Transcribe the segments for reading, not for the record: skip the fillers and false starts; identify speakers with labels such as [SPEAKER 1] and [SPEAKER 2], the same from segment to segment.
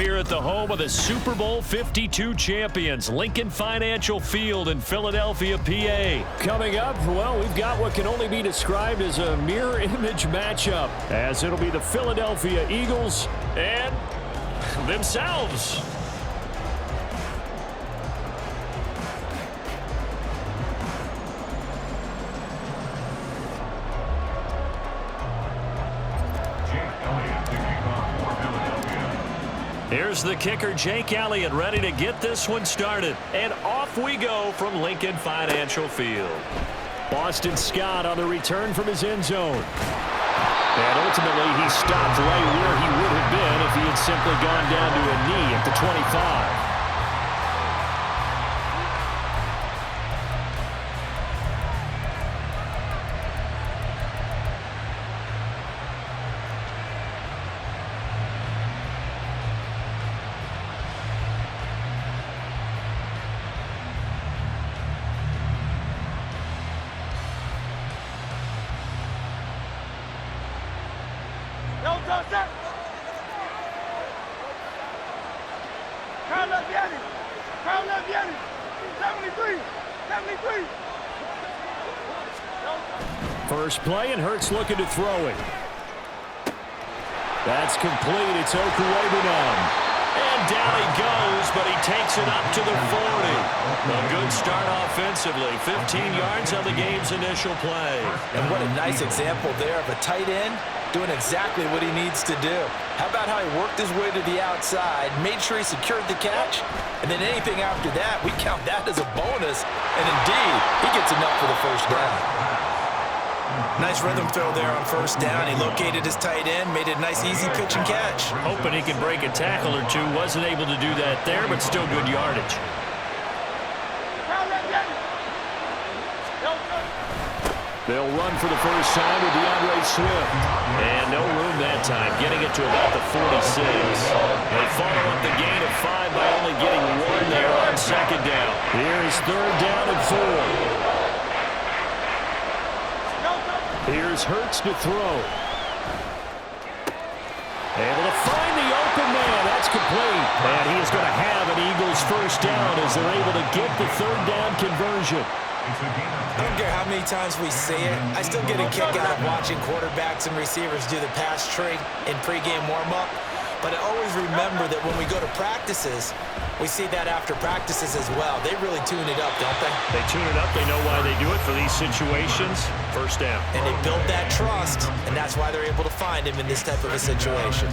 [SPEAKER 1] We're at the home of the Super Bowl 52 champions, Lincoln Financial Field in Philadelphia, PA. Coming up, well, we've got what can only be described as a mirror image matchup, as it'll be the Philadelphia Eagles and themselves. Here's the kicker, Jake Elliott, ready to get this one started. And off we go from Lincoln Financial Field. Boston Scott on the return from his end zone. And ultimately, he stopped right where he would have been if he had simply gone down to a knee at the 25. First play, and Hurts looking to throw it. That's complete. It's Okuwebunam. And down he goes, but he takes it up to the 40. A good start offensively. 15 yards on the game's initial play.
[SPEAKER 2] And what a nice example there of a tight end doing exactly what he needs to do. How about how he worked his way to the outside, made sure he secured the catch, and then anything after that, we count that as a bonus. And indeed, he gets enough for the first down. Nice rhythm throw there on first down. He located his tight end, made it a nice, easy pitch and catch.
[SPEAKER 1] Hoping he can break a tackle or two. Wasn't able to do that there, but still good yardage. They'll run for the first time with DeAndre Swift. And no room that time, getting it to about the 46. They follow up the gain of 5 by only getting 1 there on second down. Here's third down and 4. Here's Hurts to throw. Able to find the open man. That's complete. And he is going to have an Eagles first down as they're able to get the third down conversion.
[SPEAKER 2] I don't care how many times we say it, I still get a kick out of watching quarterbacks and receivers do the pass tree in pregame warm-up. But I always remember that when we go to practices, we see that after practices as well. They really tune it up, don't they?
[SPEAKER 1] They tune it up. They know why they do it for these situations. First down.
[SPEAKER 2] And they build that trust, and that's why they're able to find him in this type of a situation.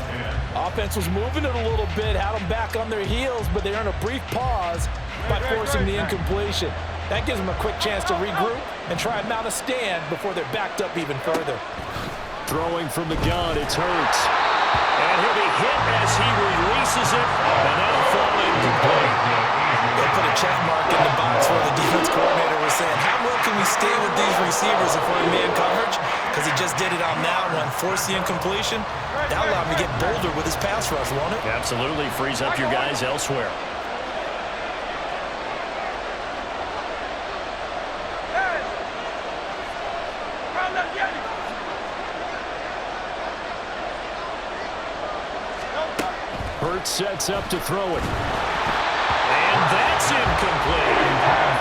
[SPEAKER 2] Offense was moving it a little bit, had them back on their heels, but they earned a brief pause by forcing the incompletion. That gives them a quick chance to regroup and try and mount a stand before they're backed up even further.
[SPEAKER 1] Throwing from the gun, it's Hurts. And he'll be hit as he releases it, and that'll fall incomplete.
[SPEAKER 2] They put a check mark in the box where the defense coordinator was saying, how well can we stay with these receivers if we're in man coverage? Because he just did it on that one, force the incompletion. That'll allow him to get bolder with his pass rush, won't it?
[SPEAKER 1] Absolutely, frees up your guys elsewhere. Hurts sets up to throw it. And that's incomplete.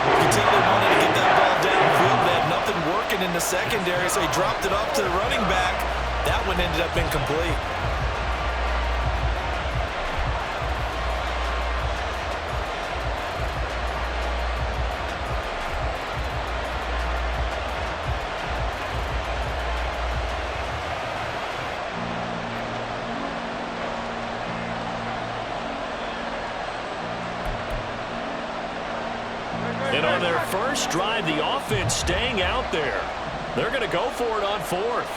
[SPEAKER 2] You can tell they wanted to get that ball downfield. They had nothing working in the secondary, so he dropped it off to the running back. That one ended up incomplete.
[SPEAKER 1] And on their first drive, the offense staying out there. They're going to go for it on fourth.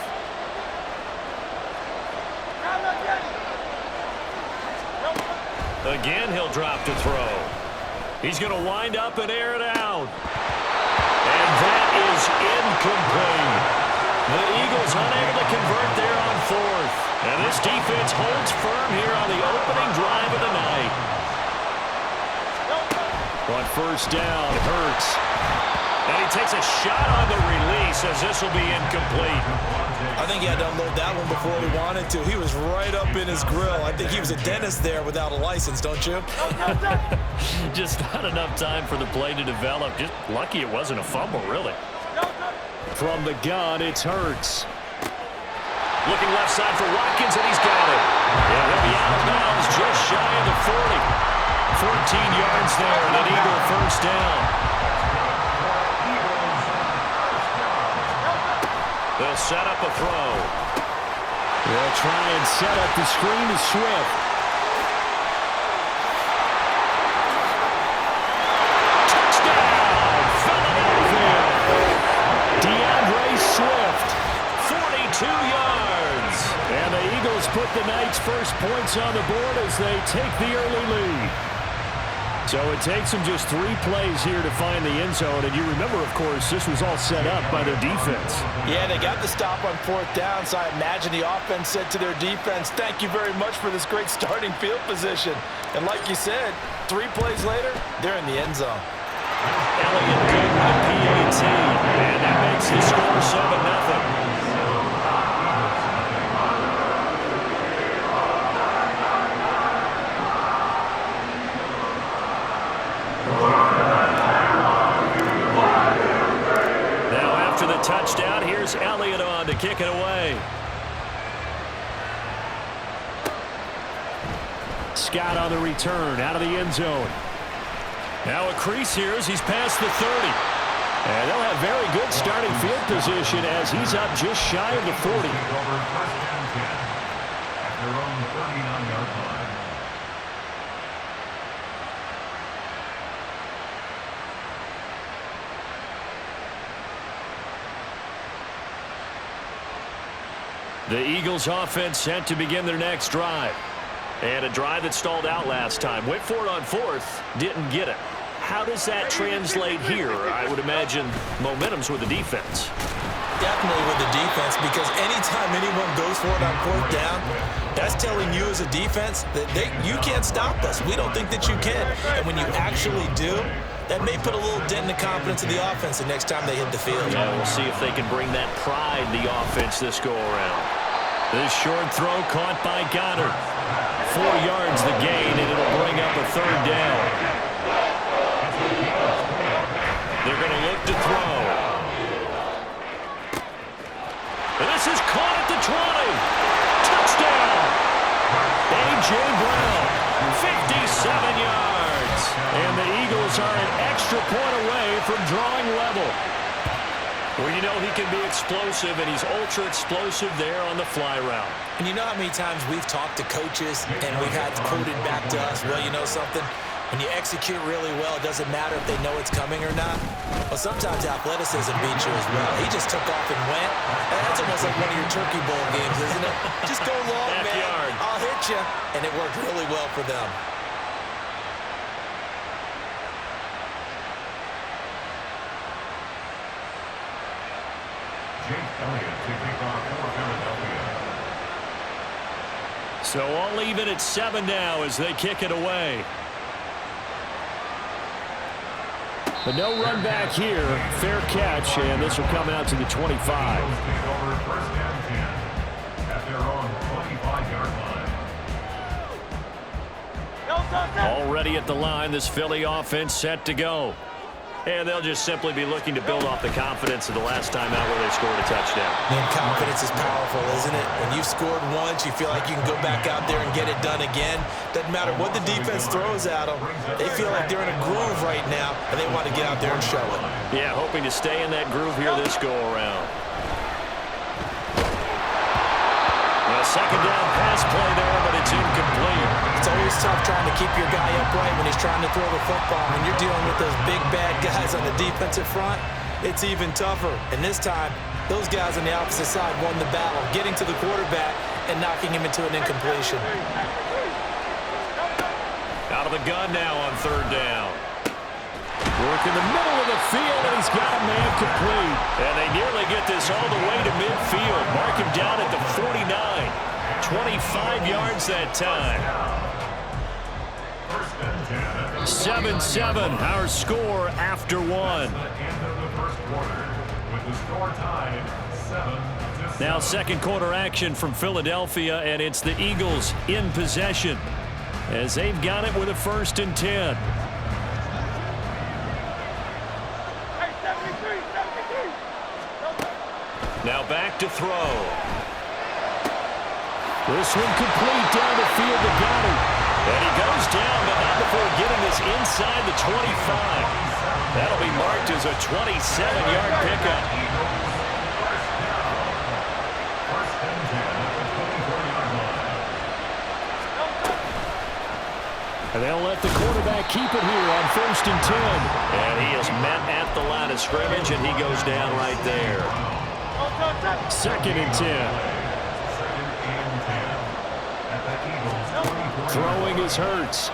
[SPEAKER 1] Again, he'll drop to throw. He's going to wind up and air it out. And that is incomplete. The Eagles unable to convert there on fourth. And this defense holds firm here on the opening drive of the night. On first down, Hurts. And he takes a shot on the release as this will be incomplete.
[SPEAKER 2] I think he had to unload that one before he wanted to. He was right up in his grill. I think he was a dentist there without a license, don't you?
[SPEAKER 1] Just not enough time for the play to develop. Just lucky it wasn't a fumble, really. From the gun, it's Hurts. Looking left side for Watkins, and he's got it. And he'll be out of bounds just shy of the 40. 14 yards there, and an Eagle first down. They'll set up a throw. They'll try and set up the screen to Swift. Touchdown, Philadelphia. DeAndre Swift, 42 yards. And the Eagles put the Knights' first points on the board as they take the early lead. So it takes them just 3 plays here to find the end zone. And you remember, of course, this was all set up by their defense.
[SPEAKER 2] Yeah, they got the stop on 4th down, so I imagine the offense said to their defense, thank you very much for this great starting field position. And like you said, 3 plays later, they're in the end zone.
[SPEAKER 1] Elliott good with the PAT, and that makes the score 7-0. Touchdown. Here's Elliott on to kick it away. Scott on the return out of the end zone. Now a crease here as he's past the 30. And they'll have very good starting field position as he's up just shy of the 40. At their own 39-yard line. The Eagles offense set to begin their next drive. And a drive that stalled out last time. Went for it on 4th, didn't get it. How does that translate here? I would imagine momentum's with the defense.
[SPEAKER 2] Definitely with the defense, because anytime anyone goes for it on 4th down, that's telling you as a defense that you can't stop us. We don't think that you can. And when you actually do, that may put a little dent in the confidence of the offense the next time they hit the field.
[SPEAKER 1] Yeah, we'll see if they can bring that pride in the offense this go-around. This short throw caught by Goddard. 4 yards the gain, and it'll bring up a 3rd down. They're going to look to throw. And this is caught at the 20. Touchdown! A.J. Brown, 57 yards. And the Eagles are an extra point away from drawing level. Well, you know he can be explosive, and he's ultra-explosive there on the fly route.
[SPEAKER 2] And you know how many times we've talked to coaches and we've had quoted back to us, well, you know something? When you execute really well, it doesn't matter if they know it's coming or not. Well, sometimes athleticism beats you as well. He just took off and went. And that's almost like one of your Turkey Bowl games, isn't it? Just go long, man. I'll hit you. And it worked really well for them.
[SPEAKER 1] So all even at 7 now as they kick it away. But no run back here. Fair catch, and this will come out to the 25. Already at the line, this Philly offense set to go. And they'll just simply be looking to build off the confidence of the last time out where they scored a touchdown.
[SPEAKER 2] Man, confidence is powerful, isn't it? When you've scored once, you feel like you can go back out there and get it done again. Doesn't matter what the defense throws at them. They feel like they're in a groove right now, and they want to get out there and show it.
[SPEAKER 1] Yeah, hoping to stay in that groove here this go-around. A second down pass play there, but it's incomplete.
[SPEAKER 2] It's always tough trying to keep your guy upright when he's trying to throw the football. When you're dealing with those big, bad guys on the defensive front, it's even tougher. And this time, those guys on the opposite side won the battle, getting to the quarterback and knocking him into an incompletion.
[SPEAKER 1] Out of the gun now on 3rd down. Work in the middle of the field, and he's got a man complete. And they nearly get this all the way to midfield. Mark him down at the 49. 25 yards that time. 7-7, our score after 1.
[SPEAKER 3] With the score tied 7-7.
[SPEAKER 1] Now second quarter action from Philadelphia, and it's the Eagles in possession as they've got it with a 1st and 10. Now back to throw. This one complete down the field to Goddard. And he goes down, but not before getting this inside the 25. That'll be marked as a 27-yard pickup. And they'll let the quarterback keep it here on 1st and 10. And he is met at the line of scrimmage, and he goes down right there. 2nd and 10. Throwing is Hurts.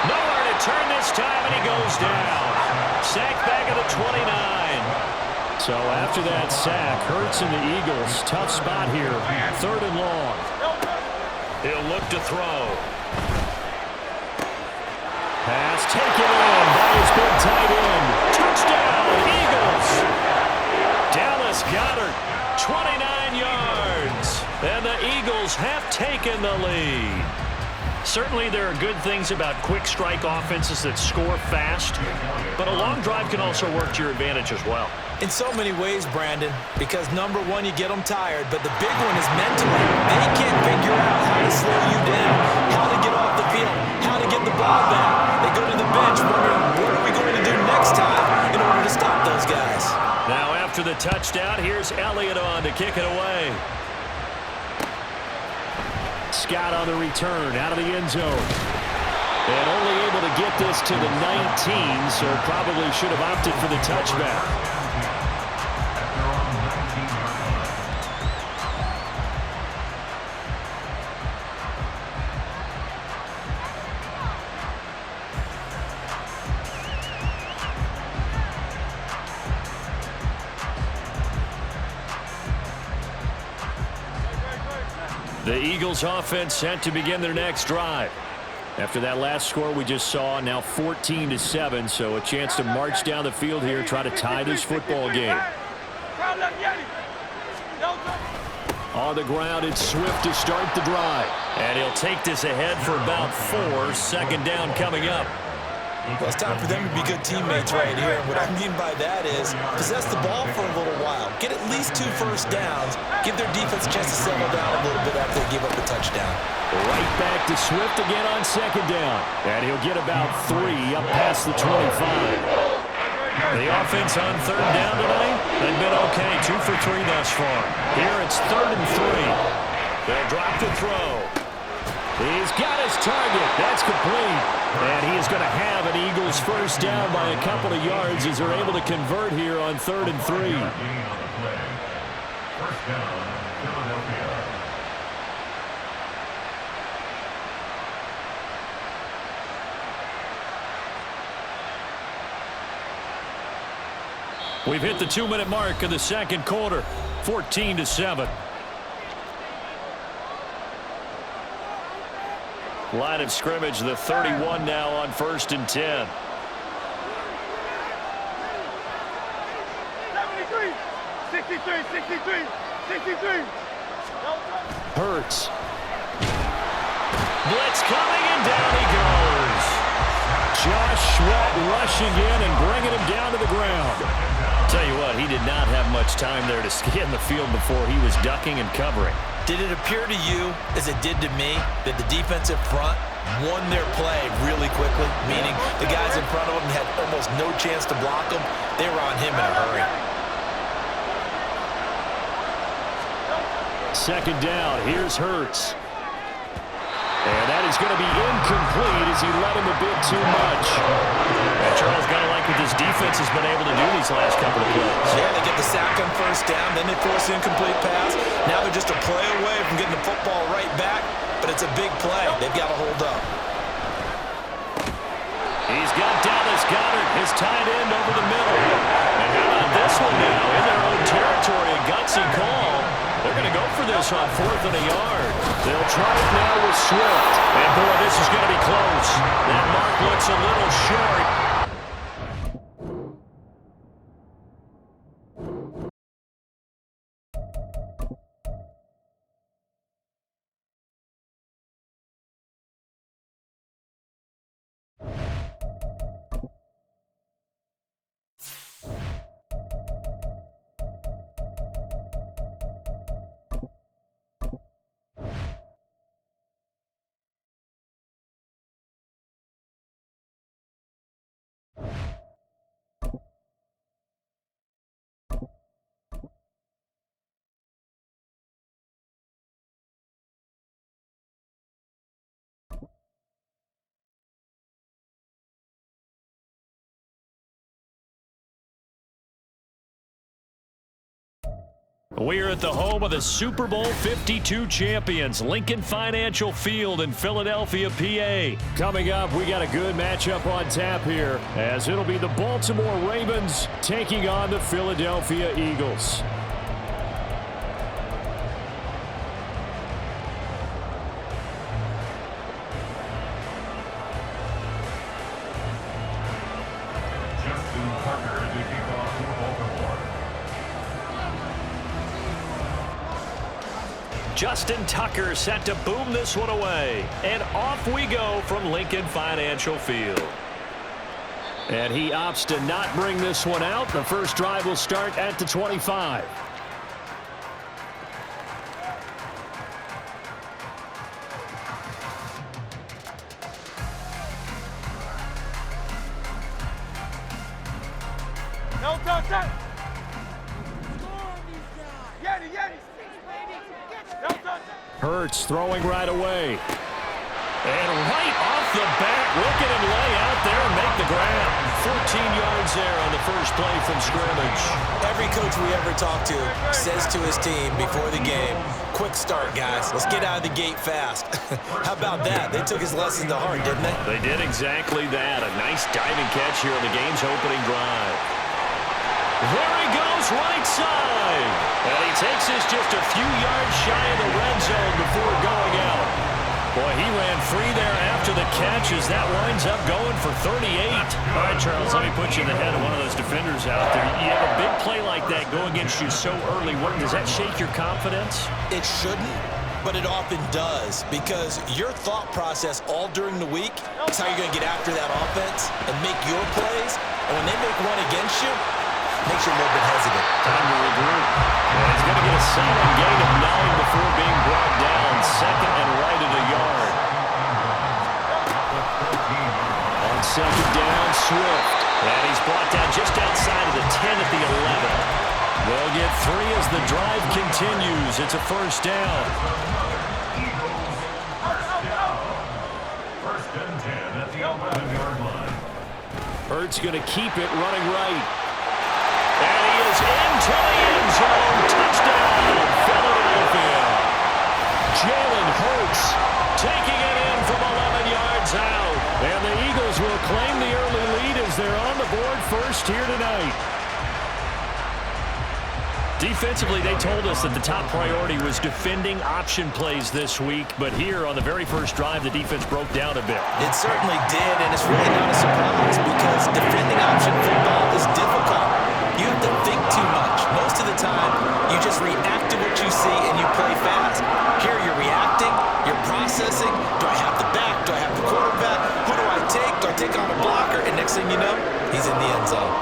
[SPEAKER 1] Nowhere to turn this time, and he goes down. Sacked back at the 29. So after that sack, Hurts and the Eagles, tough spot here. 3rd and long. He'll look to throw. Pass taken in by his big tight end. Touchdown, Eagles. Dallas Goedert, 29 yards. And the Eagles have taken the lead. Certainly there are good things about quick strike offenses that score fast, but a long drive can also work to your advantage as well.
[SPEAKER 2] In so many ways, Brandon, because number one, you get them tired, but the big one is mentally. They can't figure out how to slow you down, how to get off the field, how to get the ball back. They go to the bench wondering, what are we going to do next time in order to stop those guys?
[SPEAKER 1] Now after the touchdown, here's Elliott on to kick it away. Scott on the return out of the end zone. And only able to get this to the 19, so probably should have opted for the touchback. The Eagles offense set to begin their next drive. After that last score we just saw, now 14-7, so a chance to march down the field here, try to tie this football game. On the ground, it's Swift to start the drive. And he'll take this ahead for about 4. 2nd down coming up.
[SPEAKER 2] Well, it's time for them to be good teammates right here. What I mean by that is possess the ball for a little while. Get at least 2 first downs. Give their defense a chance to settle down a little bit after they give up a touchdown.
[SPEAKER 1] Right back to Swift again on 2nd down. And he'll get about 3 up past the 25. The offense on 3rd down tonight, they've been okay. 2 for 3 thus far. Here it's 3rd and 3. They'll drop the throw. He's got his target. That's complete. And he is going to have an Eagles first down by a couple of yards as they're able to convert here on 3rd and 3. First down, Philadelphia. We've hit the 2-minute mark of the second quarter. 14-7. Line of scrimmage, the 31 now on 1st and 10.
[SPEAKER 3] 73, 63.
[SPEAKER 1] Hurts. Blitz coming, and down he goes. Josh Sweat rushing in and bringing him down to the ground. Tell you what, he did not have much time there to scan the field before he was ducking and covering.
[SPEAKER 2] Did it appear to you, as it did to me, that the defensive front won their play really quickly? Meaning the guys in front of them had almost no chance to block him. They were on him in a hurry.
[SPEAKER 1] 2nd down. Here's Hurts. And that is going to be incomplete as he let him a bit too much. And Charles got to like what this defense has been able to do these last couple of plays.
[SPEAKER 2] Yeah, they get the sack on 1st down, then they force the incomplete pass. Now they're just a play away from getting the football right back, but it's a big play. They've got to hold up.
[SPEAKER 1] He's got Dallas Goedert, his tight end, over the middle. And how about this one now? In their own territory, a gutsy call. They're going to go for this on 4th and a yard. They'll try it now with Swift. And, boy, this is going to be close. That mark looks a little short. We are at the home of the Super Bowl 52 champions, Lincoln Financial Field in Philadelphia, PA. Coming up, we got a good matchup on tap here, as it'll be the Baltimore Ravens taking on the Philadelphia Eagles. Justin Tucker set to boom this one away. And off we go from Lincoln Financial Field. And he opts to not bring this one out. The first drive will start at the 25.
[SPEAKER 3] No touchdown. Yeti, Yeti.
[SPEAKER 1] Hurts throwing right away. And right off the bat, look at him lay out there and make the grab. 14 yards there on the first play from scrimmage.
[SPEAKER 2] Every coach we ever talk to says to his team before the game, quick start, guys. Let's get out of the gate fast. How about that? They took his lesson to heart, didn't they?
[SPEAKER 1] They did exactly that. A nice diving catch here on the game's opening drive. There he goes, right side. And he takes this just a few yards shy of the red zone before going out. Boy, he ran free there after the catch as that winds up going for 38. All right, Charles, let me put you in the head of one of those defenders out there. You have a big play like that go against you so early. Does that shake your confidence?
[SPEAKER 2] It shouldn't, but it often does, because your thought process all during the week is how you're going to get after that offense and make your plays. And when they make one against you, makes you a little bit hesitant.
[SPEAKER 1] Time to regroup. Well, he's going to get a solid gain of 9 before being brought down. Second and right at a yard. On second down, Swift. And he's brought down just outside of the 10 at the 11. They'll get 3 as the drive continues. It's a first down.
[SPEAKER 4] First and 10 at the 11-yard line.
[SPEAKER 1] Hurts going to keep it running right. And he is into the end zone. Touchdown, Philadelphia. Jalen Hurts taking it in from 11 yards out. And the Eagles will claim the early lead as they're on the board first here tonight. Defensively, they told us that the top priority was defending option plays this week. But here on the very first drive, the defense broke down a bit.
[SPEAKER 2] It certainly did, and it's really not a surprise because defending option football is difficult. You have to think too much. Most of the time, you just react to what you see and you play fast. Here you're reacting, you're processing. Do I have the back? Do I have the quarterback? Who do I take? Do I take on a blocker? And next thing you know, he's in the end zone.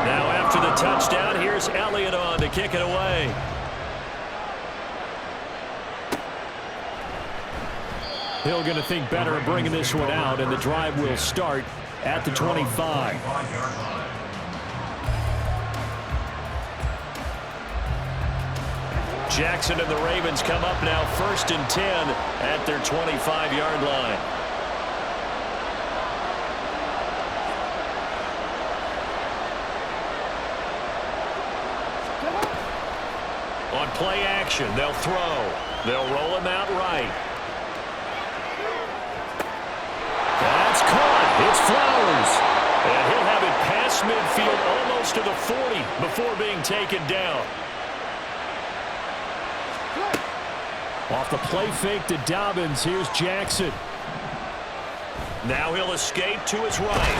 [SPEAKER 1] Now after the touchdown, here's Elliott on to kick it away. Hill going to think better of bringing this one out, and the drive will start at the 25. Jackson and the Ravens come up now first and 10 at their 25-yard line. On play action, they'll throw. They'll roll him out right. That's caught. It's Flowers. And he'll have it past midfield almost to the 40 before being taken down. Off the play fake to Dobbins. Here's Jackson. Now he'll escape to his right.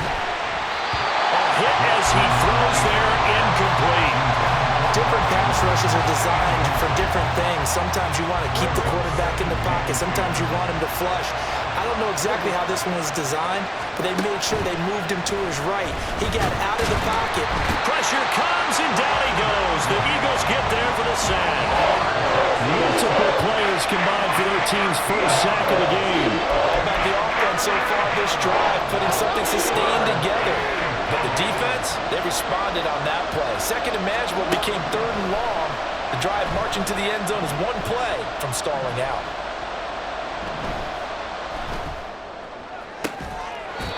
[SPEAKER 1] A hit as he throws there, incomplete.
[SPEAKER 2] Different pass rushes are designed for different things. Sometimes you want to keep the quarterback in the pocket. Sometimes you want him to flush. I don't know exactly how this one was designed, but they made sure they moved him to his right. He got out of the pocket.
[SPEAKER 1] Pressure comes, and down he goes. The Eagles get there for the sack. Multiple players combined for their team's first sack of the game.
[SPEAKER 2] All about the offense so far this drive, putting something sustained together. But the defense, they responded on that play. Second and manageable became third and long. The drive marching to the end zone is one play from stalling out.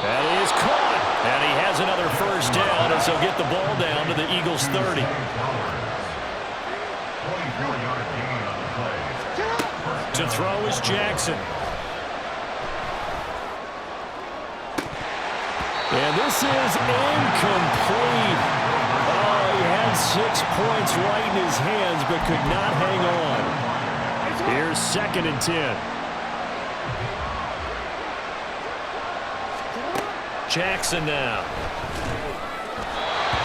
[SPEAKER 1] That is caught. And he has another first down as he'll get the ball down to the Eagles' 30.
[SPEAKER 4] 24-yard gain on the play.
[SPEAKER 1] To throw is Jackson. And this is incomplete. Oh, he had 6 points right in his hands but could not hang on. Here's 2nd and 10. Jackson now.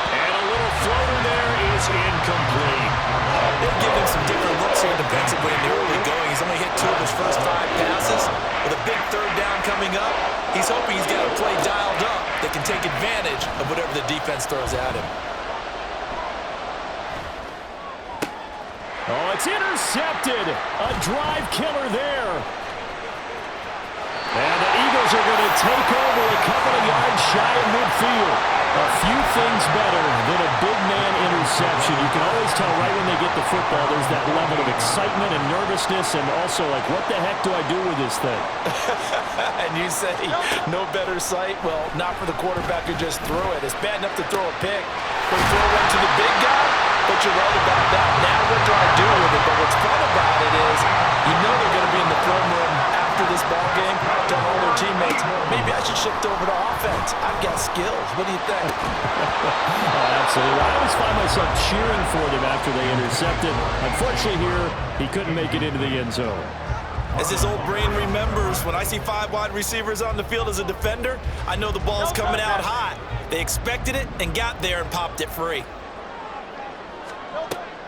[SPEAKER 1] And a little floater there is incomplete.
[SPEAKER 2] They'll give him some different looks here defensively in the early going. He's only hit 2 of his first 5 passes. With a big 3rd down coming up, he's hoping he's got a play dialed up that can take advantage of whatever the defense throws at him.
[SPEAKER 1] Oh, it's intercepted. A drive killer there. And the Eagles are going to take over a couple of yards shy of midfield. A few things better than a big man interception. You can always tell right when they get the football, there's that level of excitement and nervousness and also like, what the heck do I do with this thing?
[SPEAKER 2] And you say, no better sight? Well, not for the quarterback who just threw it. It's bad enough to throw a pick. But throw one to the big guy? But you're right about that. Now what do I do with it? But what's fun about it is you know they're going to be in the film room after this ball game, telling all their teammates, maybe I should shift over to offense. I've got skills. What do you think?
[SPEAKER 1] Oh, absolutely. I always find myself cheering for them after they intercepted. Unfortunately here, he couldn't make it into the end zone.
[SPEAKER 2] As his old brain remembers, when I see 5 wide receivers on the field as a defender, I know the ball's coming out hot. They expected it and got there and popped it free.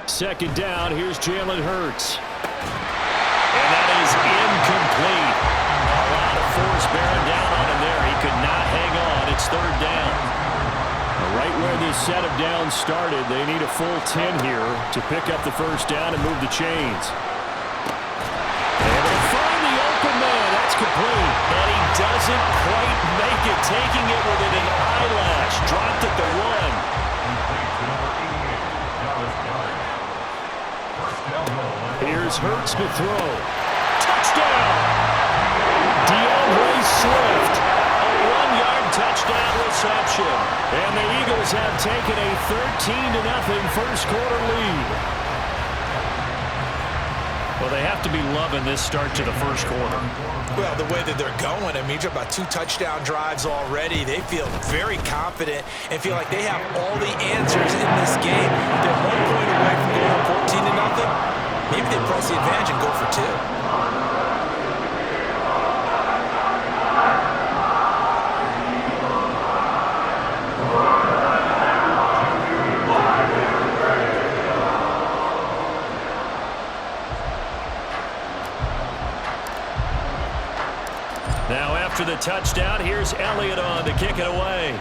[SPEAKER 1] 2nd down, here's Jalen Hurts. And that is incomplete. A lot of force bearing down on him there. He could not hang on. It's 3rd down. Right where this set of downs started, they need a full 10 here to pick up the first down and move the chains. And they find the open man. That's complete. And he doesn't quite make it, taking it within an eyelash. Dropped at the 1. Here's Hurts to throw. Touchdown! DeAndre Swift. A 1-yard touchdown reception. And the Eagles have taken a 13-0 first quarter lead. Well, they have to be loving this start to the first quarter.
[SPEAKER 2] Well, the way that they're going, I mean, you're about 2 touchdown drives already. They feel very confident and feel like they have all the answers in this game. They're 1 point away from going 14-0. Maybe they press the advantage and go for 2.
[SPEAKER 1] Now after the touchdown, here's Elliott on to kick it away.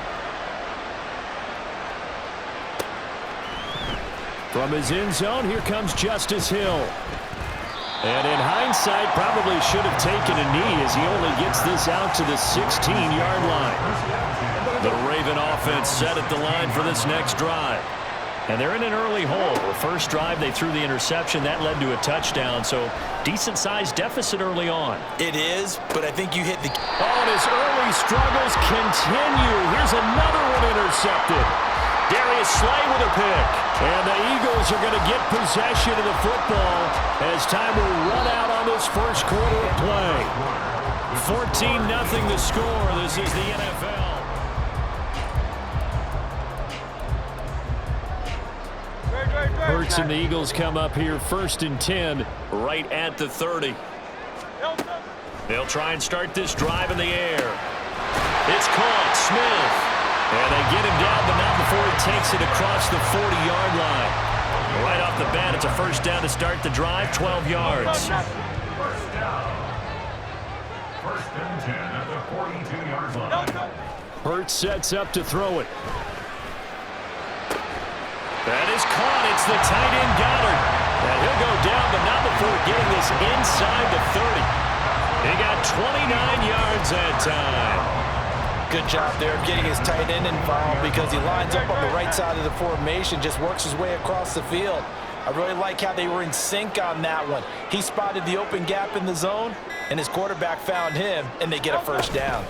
[SPEAKER 1] From his end zone, here comes Justice Hill. And in hindsight, probably should have taken a knee as he only gets this out to the 16-yard line. The Raven offense set at the line for this next drive. And they're in an early hole. The first drive, they threw the interception. That led to a touchdown, so decent-sized deficit early on.
[SPEAKER 2] It is, but I think you hit the...
[SPEAKER 1] Oh, and his early struggles continue. Here's another one intercepted. Darius Slay with a pick. And the Eagles are going to get possession of the football as time will run out on this first quarter of play. 14-0 the score. This is the NFL. Hurts and the Eagles come up here 1st and 10 right at the 30. They'll try and start this drive in the air. It's caught. Smith. And they get him down, but not before he takes it across the 40-yard line. Right off the bat, it's a first down to start the drive, 12 yards.
[SPEAKER 4] First down. 1st and 10 at the 42-yard line.
[SPEAKER 1] Hurts sets up to throw it. That is caught. It's the tight end Goddard. And he'll go down, but not before getting this inside the 30. He got 29 yards that time.
[SPEAKER 2] Good job there of getting his tight end involved because he lines up on the right side of the formation, just works his way across the field. I really like how they were in sync on that one. He spotted the open gap in the zone, and his quarterback found him, and they get a first down.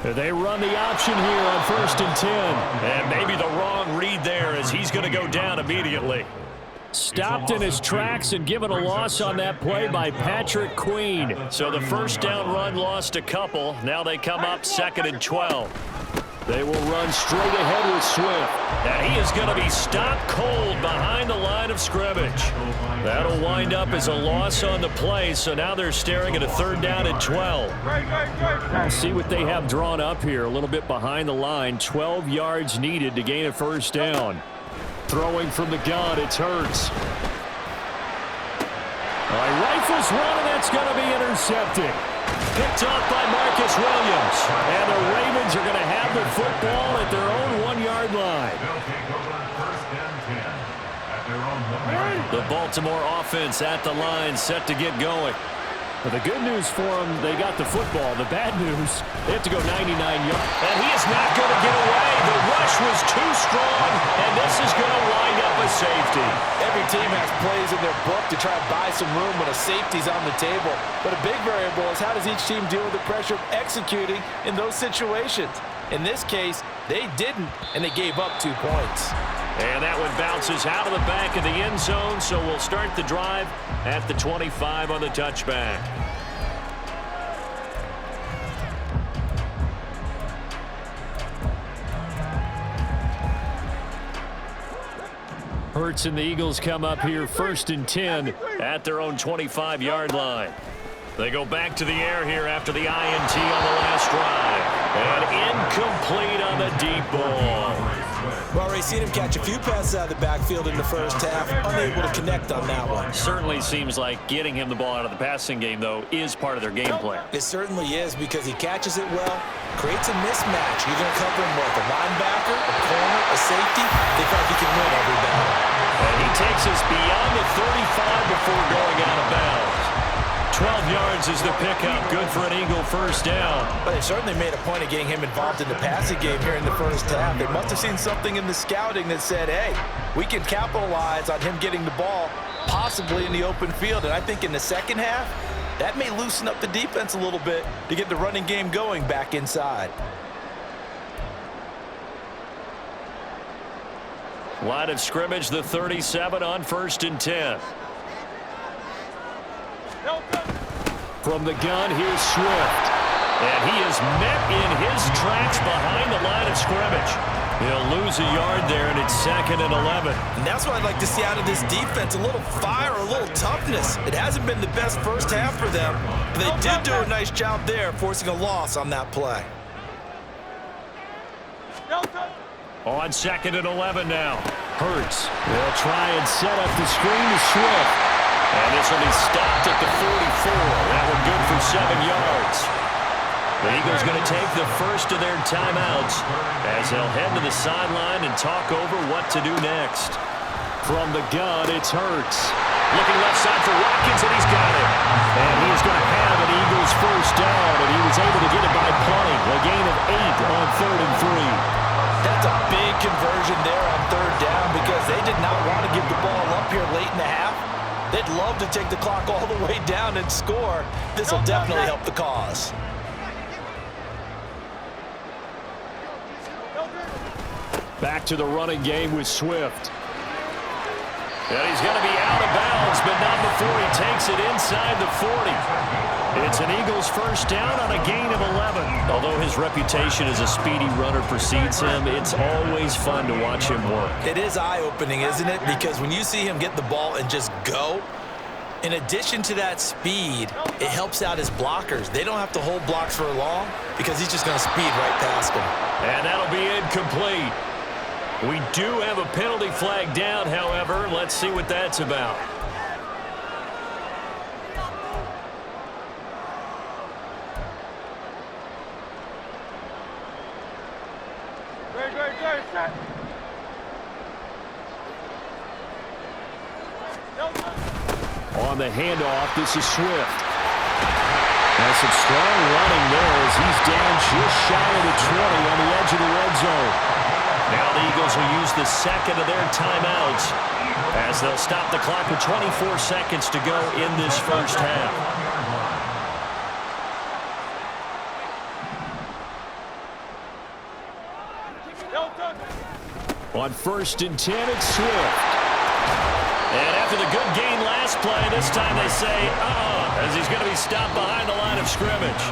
[SPEAKER 1] They run the option here on 1st and 10. And maybe the wrong read there as he's going to go down immediately. Stopped in his tracks and given a loss on that play by Patrick Queen. So the first down run lost a couple. Now they come up 2nd and 12. They will run straight ahead with Swift. And he is going to be stopped cold behind the line of scrimmage. That'll wind up as a loss on the play. So now they're staring at a 3rd down and 12. We'll see what they have drawn up here. A little bit behind the line. 12 yards needed to gain a 1st down. Throwing from the gun, it's Hurts. All right, rifles one, and that's going to be intercepted. Picked off by Marcus Williams. And the Ravens are going to have the football at their own 1-yard line.
[SPEAKER 4] They'll take over 1st and 10 at their own 1-yard line.
[SPEAKER 1] The Baltimore offense at the line, set to get going. Well, the good news for them, they got the football. The bad news, they have to go 99 yards. And he is not going to get away. The rush was too strong, and this is going to wind up a safety.
[SPEAKER 2] Every team has plays in their book to try to buy some room when a safety's on the table. But a big variable is how does each team deal with the pressure of executing in those situations. In this case, they didn't, and they gave up 2 points.
[SPEAKER 1] And that one bounces out of the back of the end zone, so we'll start the drive at the 25 on the touchback. Hurts and the Eagles come up here 1st and 10 at their own 25-yard line. They go back to the air here after the INT on the last drive. And incomplete on the deep ball.
[SPEAKER 2] Well, already seen him catch a few passes out of the backfield in the first half. Unable to connect on that one.
[SPEAKER 1] Certainly seems like getting him the ball out of the passing game, though, is part of their game plan.
[SPEAKER 2] It certainly is because he catches it well, creates a mismatch. You're going to cover him with a linebacker, a corner, a safety. They feel like he can win every battle.
[SPEAKER 1] And he takes us beyond the 35 before going out of bounds. 12 yards is the pickup. Good for an Eagle 1st down.
[SPEAKER 2] But they certainly made a point of getting him involved in the passing game here in the first half. They must have seen something in the scouting that said, hey, we can capitalize on him getting the ball possibly in the open field. And I think in the second half, that may loosen up the defense a little bit to get the running game going back inside.
[SPEAKER 1] Line of scrimmage, the 37 on 1st and 10. From the gun, here's Swift. And he is met in his tracks behind the line of scrimmage. He'll lose a yard there, and it's 2nd and 11.
[SPEAKER 2] And that's what I'd like to see out of this defense, a little fire, a little toughness. It hasn't been the best first half for them, but they did do a nice job there, forcing a loss on that play.
[SPEAKER 1] On 2nd and 11 now. Hurts will try and set up the screen to Swift. And this will be stopped at the 44. That one good for 7 yards. The Eagles going to take the first of their timeouts as they'll head to the sideline and talk over what to do next. From the gun, it's Hurts. Looking left side for Watkins, and he's got it. And he's going to have an Eagles 1st down, and he was able to get it by plenty. A gain of 8 on 3rd and 3.
[SPEAKER 2] That's a big conversion there on 3rd down because they did not want to give the ball up here late in the half. They'd love to take the clock all the way down and score. This will definitely help the cause.
[SPEAKER 1] Back to the running game with Swift. And he's going to be out of bounds, but not before he takes it inside the 40. It's an Eagles 1st down on a gain of 11. Although his reputation as a speedy runner precedes him, it's always fun to watch him work.
[SPEAKER 2] It is eye-opening, isn't it? Because when you see him get the ball and just go, in addition to that speed, it helps out his blockers. They don't have to hold blocks for long because he's just going to speed right past them.
[SPEAKER 1] And that'll be incomplete. We do have a penalty flag down, however. Let's see what that's about.
[SPEAKER 3] Set.
[SPEAKER 1] On the handoff, this is Swift. Has some strong running there as he's down just shy of the 20 on the edge of the red zone. Now the Eagles will use the second of their timeouts as they'll stop the clock with 24 seconds to go in this first half. On 1st and 10, it's Swift. And after the good gain last play, this time they say, as he's going to be stopped behind the line of scrimmage.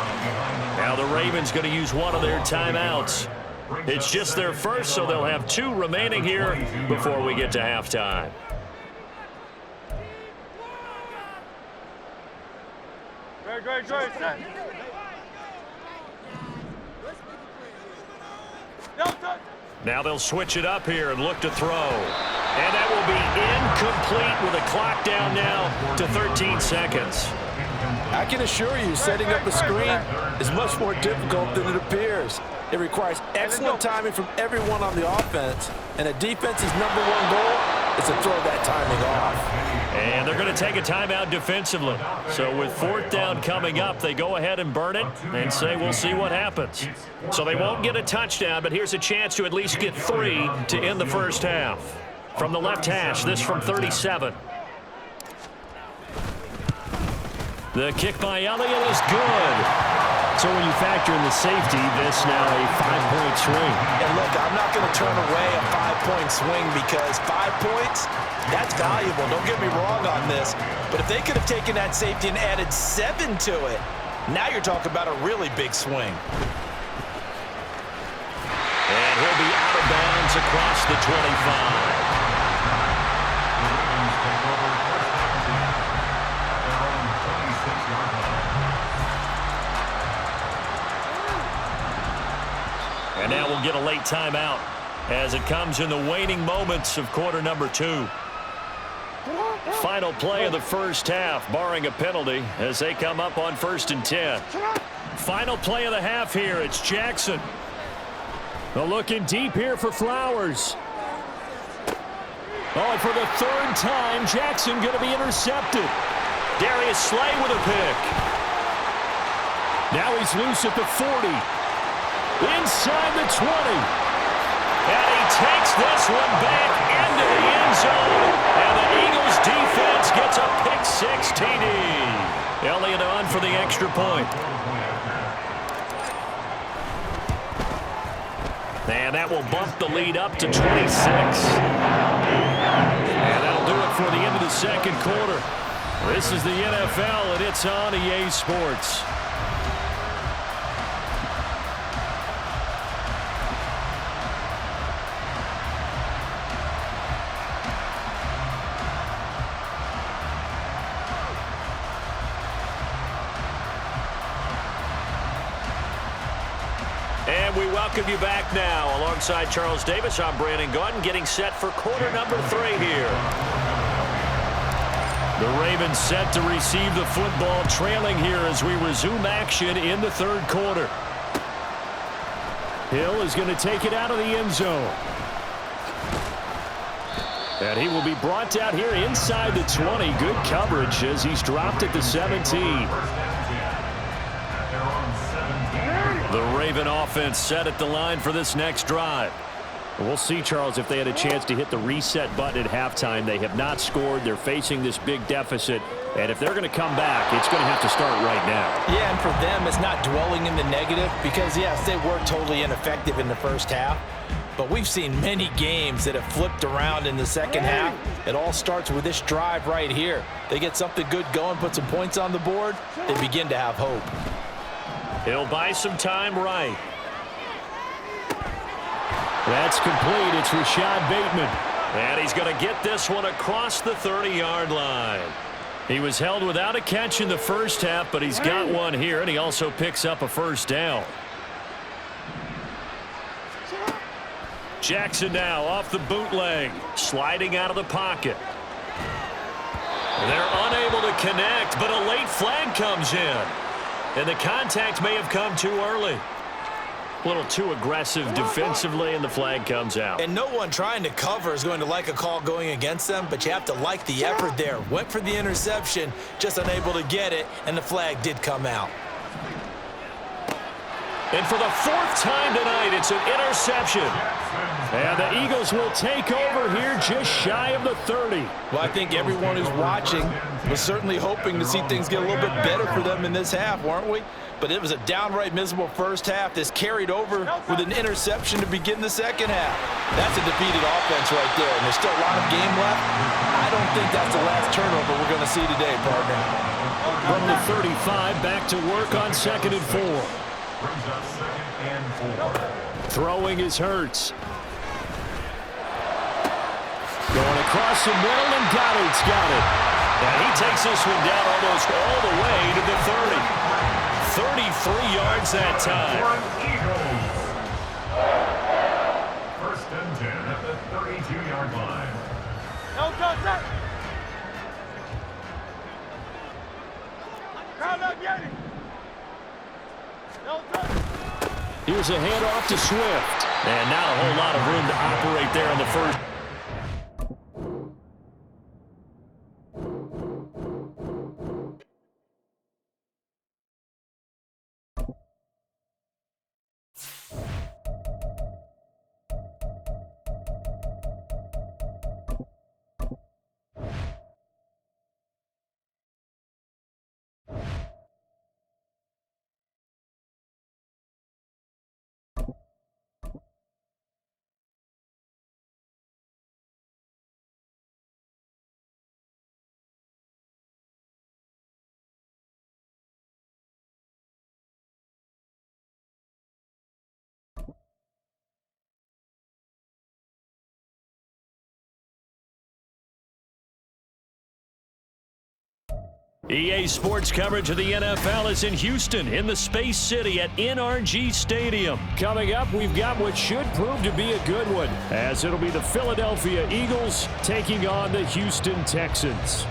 [SPEAKER 1] Now the Ravens going to use one of their timeouts. It's just their first, so they'll have 2 remaining here before we get to halftime.
[SPEAKER 3] Great, set.
[SPEAKER 1] Now they'll switch it up here and look to throw. And that will be incomplete with a clock down now to 13 seconds.
[SPEAKER 2] I can assure you, setting up a screen is much more difficult than it appears. It requires excellent timing from everyone on the offense, and a defense's #1 goal is to throw that timing off.
[SPEAKER 1] And they're going to take a timeout defensively. So with 4th down coming up, they go ahead and burn it and say we'll see what happens. So they won't get a touchdown, but here's a chance to at least get 3 to end the first half. From the left hash, this from 37. The kick by Elliott is good. So when you factor in the safety, this now a 5-point swing.
[SPEAKER 2] And look, I'm not going to turn away a 5-point swing because 5 points, that's valuable. Don't get me wrong on this. But if they could have taken that safety and added 7 to it, now you're talking about a really big swing.
[SPEAKER 1] And he'll be out of bounds across the 25. And now we'll get a late timeout as it comes in the waning moments of quarter number 2. Final play of the first half, barring a penalty, as they come up on 1st and 10. Final play of the half here, it's Jackson. Looking deep here for Flowers. Oh, and for the 3rd time, Jackson going to be intercepted. Darius Slay with a pick. Now he's loose at the 40. Inside the 20. And he takes this one back into the end zone. And the Eagles defense gets a pick-6 TD. Elliott on for the extra point. And that will bump the lead up to 26. And that'll do it for the end of the second quarter. This is the NFL, and it's on EA Sports. And we welcome you back now. Alongside Charles Davis, I'm Brandon Gaudin, getting set for quarter number 3 here. The Ravens set to receive the football, trailing here as we resume action in the 3rd quarter. Hill is going to take it out of the end zone. And he will be brought down here inside the 20. Good coverage as he's dropped at the 17. The Raven offense set at the line for this next drive. We'll see, Charles, if they had a chance to hit the reset button at halftime. They have not scored. They're facing this big deficit. And if they're going to come back, it's going to have to start right now.
[SPEAKER 2] Yeah, and for them, it's not dwelling in the negative because, yes, they were totally ineffective in the first half. But we've seen many games that have flipped around in the second half. It all starts with this drive right here. They get something good going, put some points on the board, they begin to have hope.
[SPEAKER 1] He'll buy some time right. That's complete. It's Rashad Bateman. And he's going to get this one across the 30-yard line. He was held without a catch in the first half, but he's got one here, and he also picks up a first down. Jackson now off the bootleg, sliding out of the pocket. They're unable to connect, but a late flag comes in. And the contact may have come too early. A little too aggressive defensively, and the flag comes out.
[SPEAKER 2] And no one trying to cover is going to like a call going against them, but you have to like the effort there. Went for the interception, just unable to get it, and the flag did come out.
[SPEAKER 1] And for the 4th time tonight, it's an interception. And the Eagles will take over here just shy of the 30.
[SPEAKER 2] Well, I think everyone who's watching was certainly hoping to see things get a little bit better for them in this half, weren't we? but it was a downright miserable first half. This carried over with an interception to begin the second half. That's a defeated offense right there, and there's still a lot of game left. I don't think that's the last turnover we're going to see today, partner.
[SPEAKER 1] From the 35, back to work on 2nd and 4.
[SPEAKER 4] Brings up 2nd and 4.
[SPEAKER 1] Throwing is Hurts. Going across the middle, and Goddard's got it. And he takes this one down almost all the way to the 30. 33 yards that time.
[SPEAKER 4] First and 10 at the 32-yard line.
[SPEAKER 3] No touch that. Crowd up, get it. No touch.
[SPEAKER 1] Here's a handoff to Swift. And not a whole lot of room to operate there in the first. EA Sports coverage of the NFL is in Houston in the Space City at NRG Stadium. Coming up, we've got what should prove to be a good one, as it'll be the Philadelphia Eagles taking on the Houston Texans.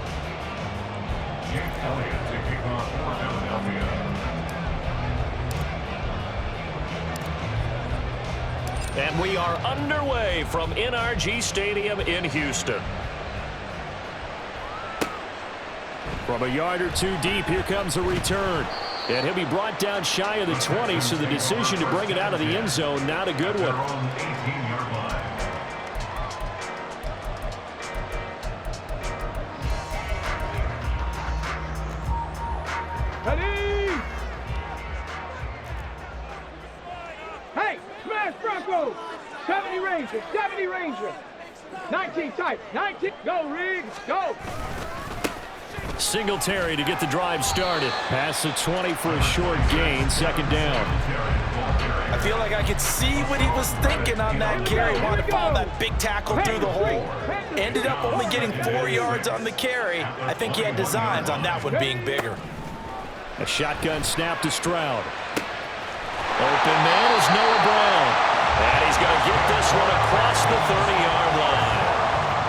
[SPEAKER 4] Jake Elliott to kick off for Philadelphia.
[SPEAKER 1] And we are underway from NRG Stadium in Houston. From a yard or two deep, here comes a return. And he'll be brought down shy of the 20, so the decision to bring it out of the end zone, not a good one.
[SPEAKER 4] Their own 18-yard line.
[SPEAKER 3] Ready! Hey, smash Bronco! 70 Ranger, 70 Ranger. 19 tight, 19. Go, Riggs, go!
[SPEAKER 1] Singletary to get the drive started. Past the 20 for a short gain, second down.
[SPEAKER 2] I feel like I could see what he was thinking on that carry. Wanted to follow that big tackle through the hole. Ended up only getting 4 yards on the carry. I think he had designs on that one being bigger.
[SPEAKER 1] A shotgun snap to Stroud. Open man is Noah Brown. And he's going to get this one across the 30-yard line.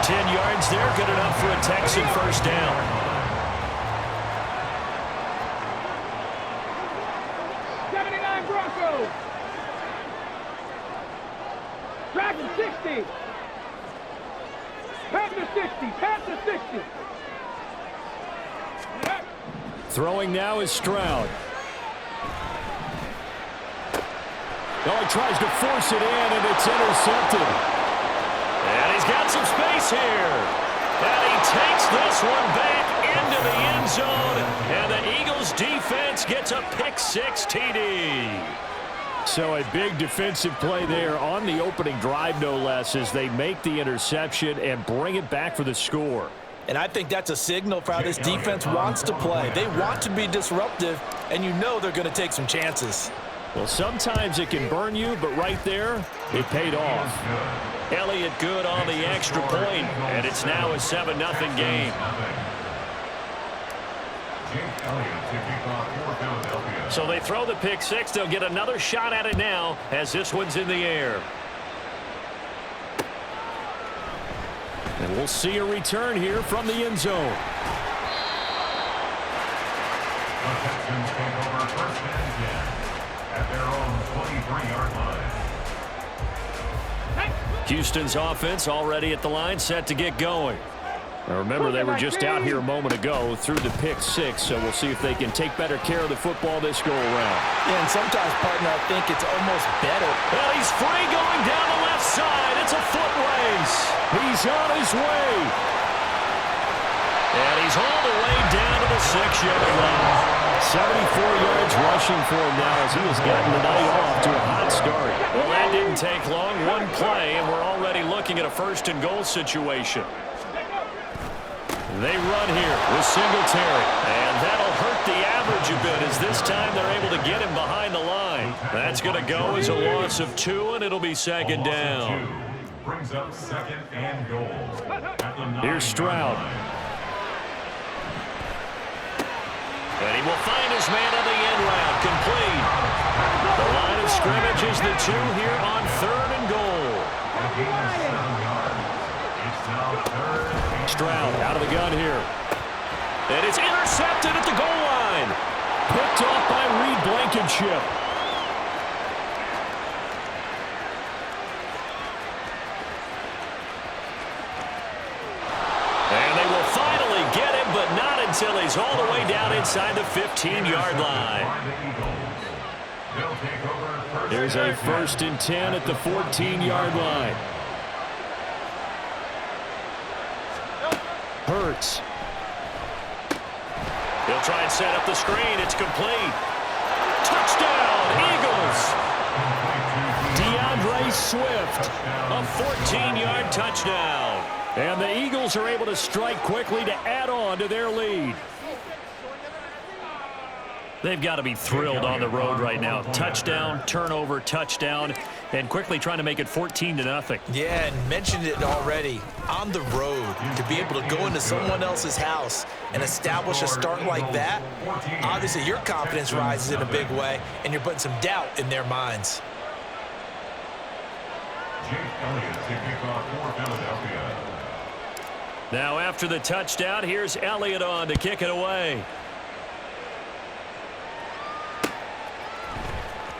[SPEAKER 1] 10 yards there, good enough for a Texan first down.
[SPEAKER 3] 79 Broncos! Dragon 60! Panther 60! Panther 60!
[SPEAKER 1] Throwing now is Stroud. Oh, he tries to force it in, and it's intercepted. And he's got some space here. And he takes this one back into the end zone. And the Eagles defense gets a pick-6 TD. So a big defensive play there on the opening drive, no less, as they make the interception and bring it back for the score.
[SPEAKER 2] And I think that's a signal for how this defense wants to play. They want to be disruptive, and you know they're going to take some chances.
[SPEAKER 1] Well, sometimes it can burn you, but right there, it paid off. Elliott good on the extra point, and it's now a 7-0 game. So they throw the pick-6. They'll get another shot at it now as this one's in the air. And we'll see a return here from the end zone.
[SPEAKER 4] The Texans take over first and 10 at their own 23-yard line.
[SPEAKER 1] Houston's offense already at the line, set to get going. Now remember, they were just out here a moment ago through the pick-6, so we'll see if they can take better care of the football this go-around.
[SPEAKER 2] Yeah, and sometimes, partner, I think it's almost better.
[SPEAKER 1] Well, he's free going down the left side. It's a foot race. He's on his way. And he's all the way down to the 6-yard line. 74 yards rushing for him now as he has gotten the night off to a hot start. Well, that didn't take long. One play, and we're already looking at a first-and-goal situation. They run here with Singletary, and that'll hurt the average a bit as this time they're able to get him behind the line. That's going to go as a loss of 2, and it'll be second down.
[SPEAKER 4] Brings up second and goal.
[SPEAKER 1] Here's Stroud. And he will find his man on the end route, complete. The line of scrimmage is the 2 here on 3rd and goal. Stroud out of the gun here. And it's intercepted at the goal line. Picked off by Reed Blankenship. And they will finally get him, but not until he's all the way down inside the 15-yard line. There's a 1st and 10 at the 14-yard line. Hurts. He'll try and set up the screen. It's complete. Touchdown, Eagles. DeAndre Swift, a 14-yard touchdown. And the Eagles are able to strike quickly to add on to their lead. They've got to be thrilled on the road right now. Touchdown, turnover, touchdown, and quickly trying to make it 14-0.
[SPEAKER 2] Yeah, and mentioned it already. On the road, to be able to go into someone else's house and establish a start like that, obviously your confidence rises in a big way, and you're putting some doubt in their minds.
[SPEAKER 1] Now after the touchdown, here's Elliott on to kick it away.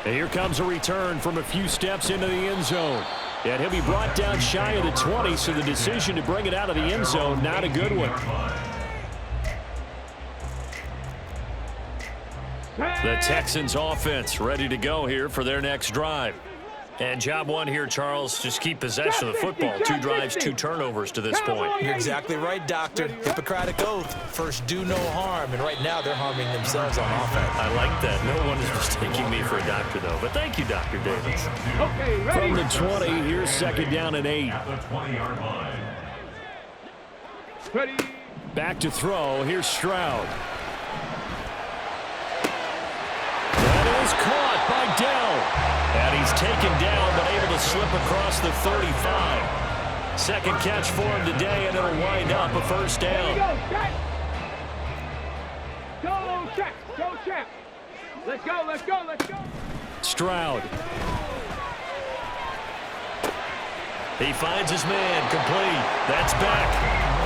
[SPEAKER 1] And here comes a return from a few steps into the end zone. And he'll be brought down shy of the 20, so the decision to bring it out of the end zone, not a good one. The Texans offense ready to go here for their next drive. And job one here, Charles, just keep possession of the football. 2 drives, 2 turnovers to this point.
[SPEAKER 2] You're exactly right, Doctor. Hippocratic oath. First, do no harm. And right now, they're harming themselves on offense.
[SPEAKER 1] I like that. No one is mistaking me for a doctor, though. But thank you, Dr. Davis. From the 20, here's 2nd down and 8.
[SPEAKER 4] At the 20-yard line.
[SPEAKER 3] Ready.
[SPEAKER 1] Back to throw. Here's Stroud. That is caught by Dell. And he's taken down, but able to slip across the 35. Second catch for him today, and it'll wind up a 1st down.
[SPEAKER 3] Go, check. Go, check. Let's go, let's go, let's go.
[SPEAKER 1] Stroud. He finds his man, complete. That's back.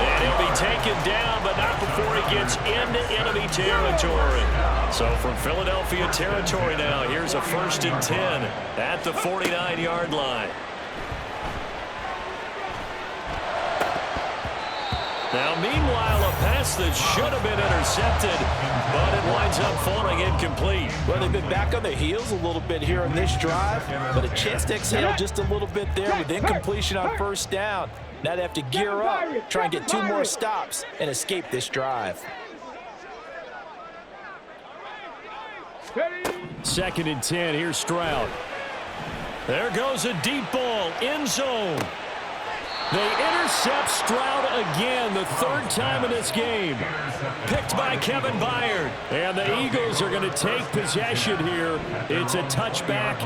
[SPEAKER 1] And he'll be taken down, but not before he gets into enemy territory. So from Philadelphia territory now, here's a 1st and 10 at the 49-yard line. Now, meanwhile, a pass that should have been intercepted, but it winds up falling incomplete.
[SPEAKER 2] Well, they've been back on their heels a little bit here on this drive, but a chance to exhale just a little bit there with incompletion on 1st down. Now they have to gear up, try and get 2 more stops, and escape this drive.
[SPEAKER 1] 2nd and 10, here's Stroud. There goes a deep ball, end zone. They intercept Stroud again, the 3rd time in this game. Picked by Kevin Byard. And the Eagles are going to take possession here. It's a touchback.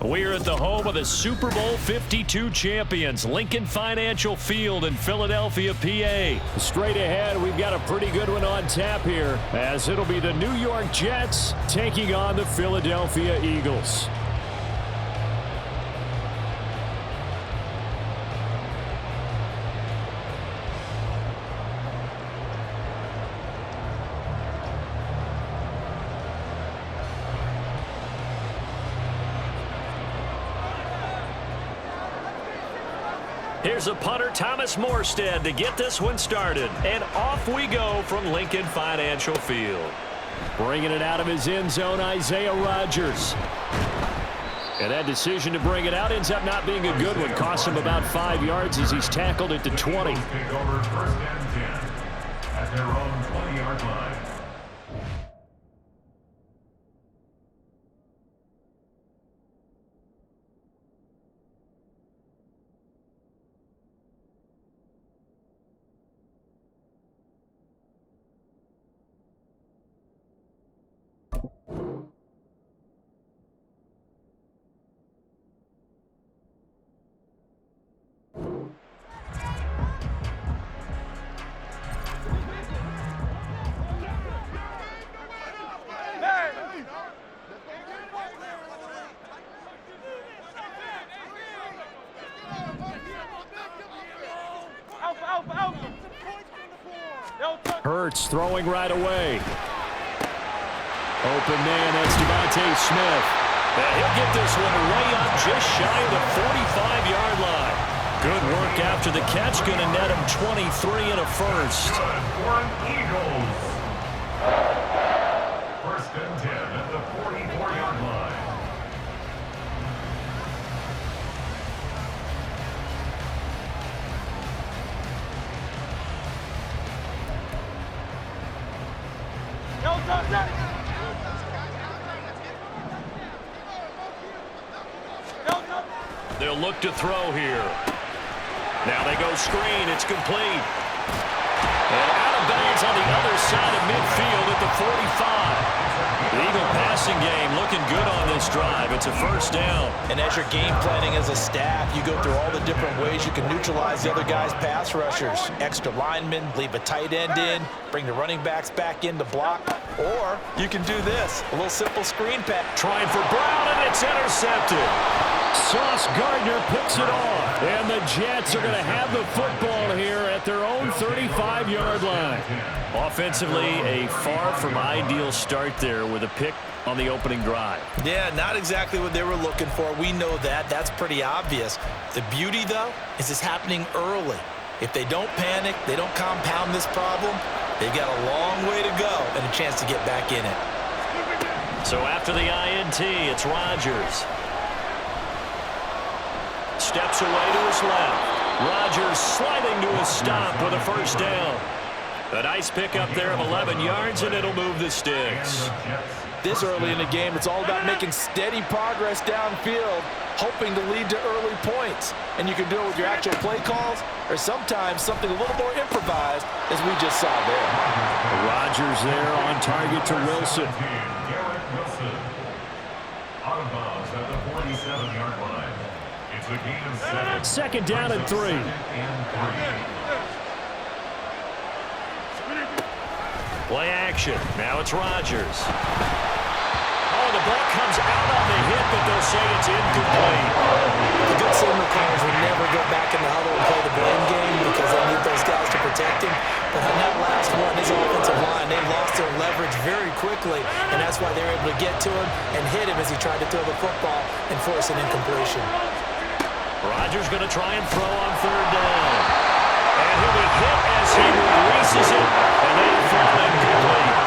[SPEAKER 1] We're at the home of the Super Bowl 52 champions, Lincoln Financial Field in Philadelphia, PA. Straight ahead, we've got a pretty good one on tap here, as it'll be the New York Jets taking on the Philadelphia Eagles. Here's a punter, Thomas Morstead, to get this one started. And off we go from Lincoln Financial Field. Bringing it out of his end zone, Isaiah Rodgers. And that decision to bring it out ends up not being a good one. Costs him about 5 yards as he's tackled at the 20.
[SPEAKER 4] Take over 1st and 10 at their own 20-yard line.
[SPEAKER 1] Hurts throwing right away. Open man, that's Devontae Smith. And he'll get this one way up just shy of the 45-yard line. Good work after the catch, going to net him 23 and a first.
[SPEAKER 4] Good for an Eagles. 1st and 10 at the 44-yard line.
[SPEAKER 1] They'll look to throw here. Now they go screen. It's complete. And out of bounds on the other side of midfield at the 45. The Eagle passing game looking good on this drive. It's a first down.
[SPEAKER 2] And as you're game planning as a staff, you go through all the different ways you can neutralize the other guy's pass rushers. Extra linemen, leave a tight end in, bring the running backs back in to block. Or you can do this, a little simple screen pass.
[SPEAKER 1] Trying for Brown, and it's intercepted. Sauce Gardner picks it off. And the Jets are going to have the football here at their own 35-yard line. Offensively, a far from ideal start there with a pick on the opening drive.
[SPEAKER 2] Yeah, not exactly what they were looking for. We know that. That's pretty obvious. The beauty, though, is it's happening early. If they don't panic, they don't compound this problem, they've got a long way to go and a chance to get back in it.
[SPEAKER 1] So after the INT, it's Rodgers. Steps away to his left. Rodgers sliding to a stop with a first down. A nice pickup there of 11 yards, and it'll move the sticks.
[SPEAKER 2] This early in the game, it's all about making steady progress downfield, hoping to lead to early points. And you can do it with your actual play calls, or sometimes something a little more improvised, as we just saw there.
[SPEAKER 1] Rodgers there on target to Wilson.
[SPEAKER 4] Out of bounds at the 47-yard line. It's a gain of 7.
[SPEAKER 1] Second down and 3. Play action. Now it's Rodgers. Oh, the ball comes out on the hit, but they'll say it's incomplete.
[SPEAKER 2] The good signal callers will never go back in the huddle and play the blame game because they need those guys to protect him. But on that last one, his offensive line, they lost their leverage very quickly, and that's why they were able to get to him and hit him as he tried to throw the football and force an incompletion.
[SPEAKER 1] Rodgers going to try and throw on third down. And he'll be hit as he releases it, and that'll fall incomplete.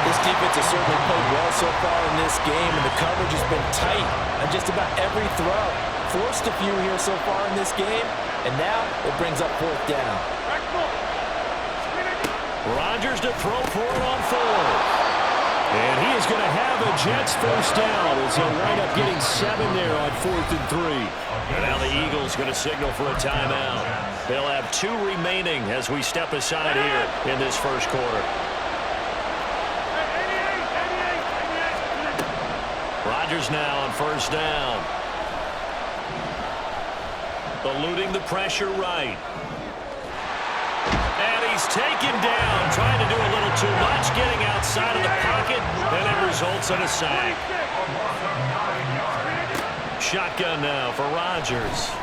[SPEAKER 2] This defense has certainly played well so far in this game, and the coverage has been tight on just about every throw. Forced a few here so far in this game, and now it brings up 4th down.
[SPEAKER 1] Rodgers to throw for it on 4th. And he is going to have a Jets first down as he'll wind up getting 7 there on 4th and 3. And now the Eagles going to signal for a timeout. They'll have 2 remaining as we step aside here in this first quarter. Rodgers now on first down. eluding the pressure right. And he's taken down, trying to do a little too much, getting outside of the pocket, and it results in a sack. Shotgun now for Rodgers.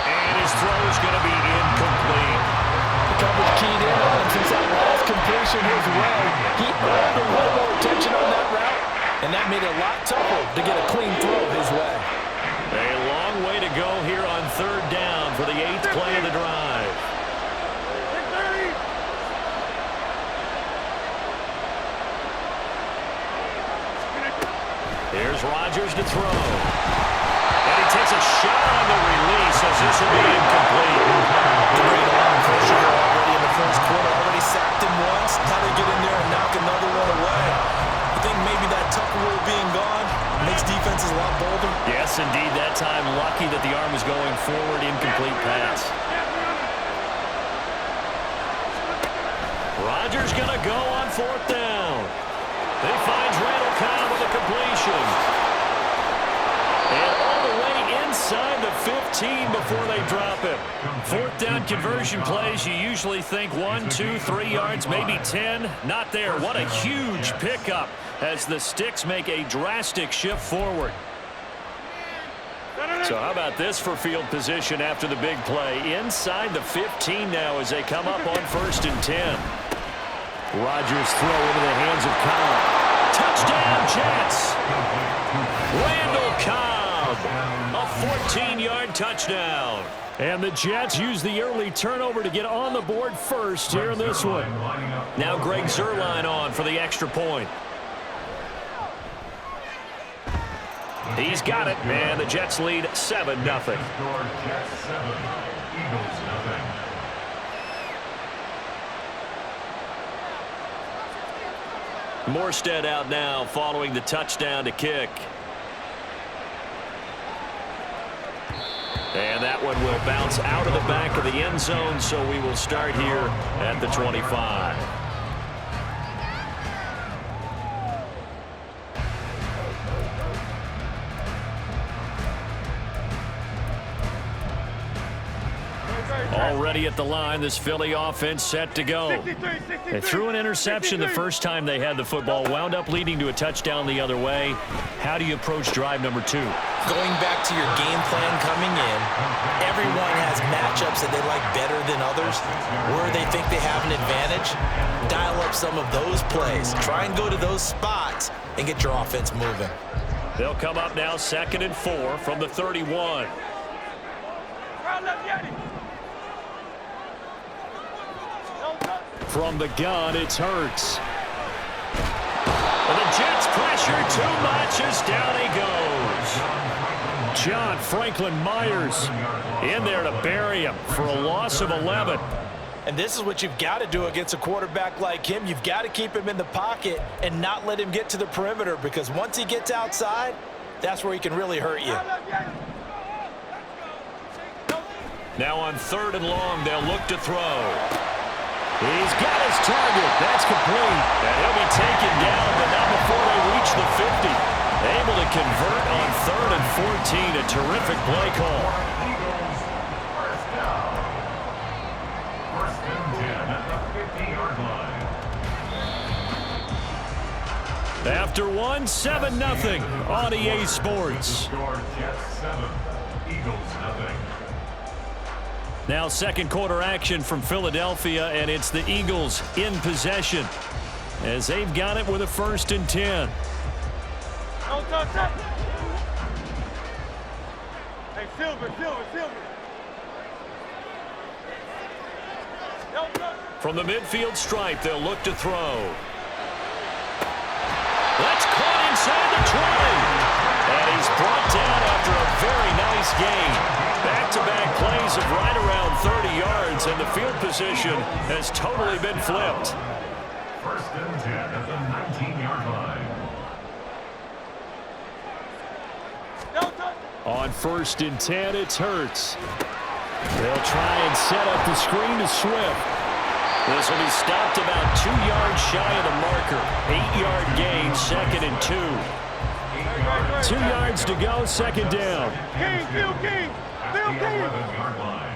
[SPEAKER 1] And his throw is going to be incomplete.
[SPEAKER 2] The coverage keyed in on him since that last completion his way. He earned a little more attention on that route, and that made it a lot tougher to get a clean throw his way.
[SPEAKER 1] A long way to go here on third down for the 8th play of the drive. Here's Rodgers to throw. And he takes a shot on the release as this will be incomplete.
[SPEAKER 2] Great arm pressure already in the first quarter. Already sacked him once. Now they get in there and knock another one away. I think maybe that Tucker rule being gone makes defenses a lot bolder.
[SPEAKER 1] Yes, indeed. That time lucky that the arm was going forward. Incomplete pass. Rodgers going to go on 4th down. He finds Randall Cobb with a completion. And all the way inside the 15 before they drop him. 4th down conversion plays, you usually think 1, 2, 3 yards, maybe 10. Not there. What a huge pickup as the Sticks make a drastic shift forward. So how about this for field position after the big play? Inside the 15 now as they come up on 1st and 10. Rodgers throw into the hands of Cobb. Touchdown, Jets! Randall Cobb, a 14-yard touchdown. And the Jets use the early turnover to get on the board first here in this one. Now Greg Zuerlein on for the extra point. He's got it, man. The Jets lead 7-0.
[SPEAKER 4] Jets 7, Eagles 0.
[SPEAKER 1] Morstead out now following the touchdown to kick. And that one will bounce out of the back of the end zone, so we will start here at the 25. Already at the line, this Philly offense set to go. They threw an interception the first time they had the football, wound up leading to a touchdown the other way. How do you approach drive number 2?
[SPEAKER 2] Going back to your game plan coming in, everyone has matchups that they like better than others. Where they think they have an advantage, dial up some of those plays. Try and go to those spots and get your offense moving.
[SPEAKER 1] They'll come up now 2nd and 4 from the 31. From the gun, it's Hurts. And the Jets pressure too much as down he goes. John Franklin Myers in there to bury him for a loss of 11.
[SPEAKER 2] And this is what you've got to do against a quarterback like him. You've got to keep him in the pocket and not let him get to the perimeter, because once he gets outside, that's where he can really hurt you.
[SPEAKER 1] Now on 3rd and long, they'll look to throw. He's got his target. That's complete. And he'll be taken down, but not before they reach the 50. Able to convert on 3rd and 14. A terrific play call.
[SPEAKER 4] Eagles, 1st down. 1st and 10 at the 50-yard line.
[SPEAKER 1] After one, 7-0 on EA Sports.
[SPEAKER 4] Score Jets 7, Eagles 0.
[SPEAKER 1] Now 2nd quarter action from Philadelphia, and it's the Eagles in possession as they've got it with a 1st and 10.
[SPEAKER 3] Hey, Silver.
[SPEAKER 1] From the midfield stripe, they'll look to throw. That's caught inside the 20. And he's brought down after a very nice gain. Back-to-back plays of right around 30 yards, and the field position has totally been flipped.
[SPEAKER 4] 1st and 10 at the 19-yard line.
[SPEAKER 1] On 1st and 10, it's Hurts. They'll try and set up the screen to Swift. This will be stopped about 2 yards shy of the marker. 8-yard gain, 2nd and 2. 2 yards to go, second down.
[SPEAKER 3] King, Phil King, Phil
[SPEAKER 4] At the
[SPEAKER 3] King.
[SPEAKER 4] 11-yard line.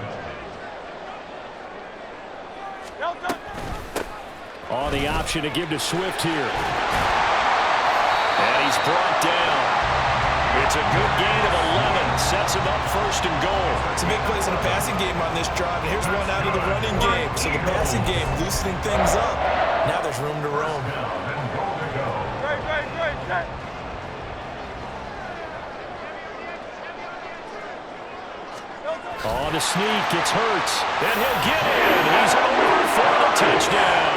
[SPEAKER 1] On the option to give to Swift here. And he's brought down. It's a good gain of 11. Sets him up first and goal.
[SPEAKER 2] Some big plays in the passing game on this drive. And here's one out of the running game. So the passing game loosening things up. Now there's room to roam.
[SPEAKER 4] And goal to go.
[SPEAKER 3] Great.
[SPEAKER 1] On the sneak, it's Hurts. And he'll get in. He's over for the touchdown.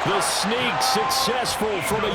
[SPEAKER 1] The sneak successful from a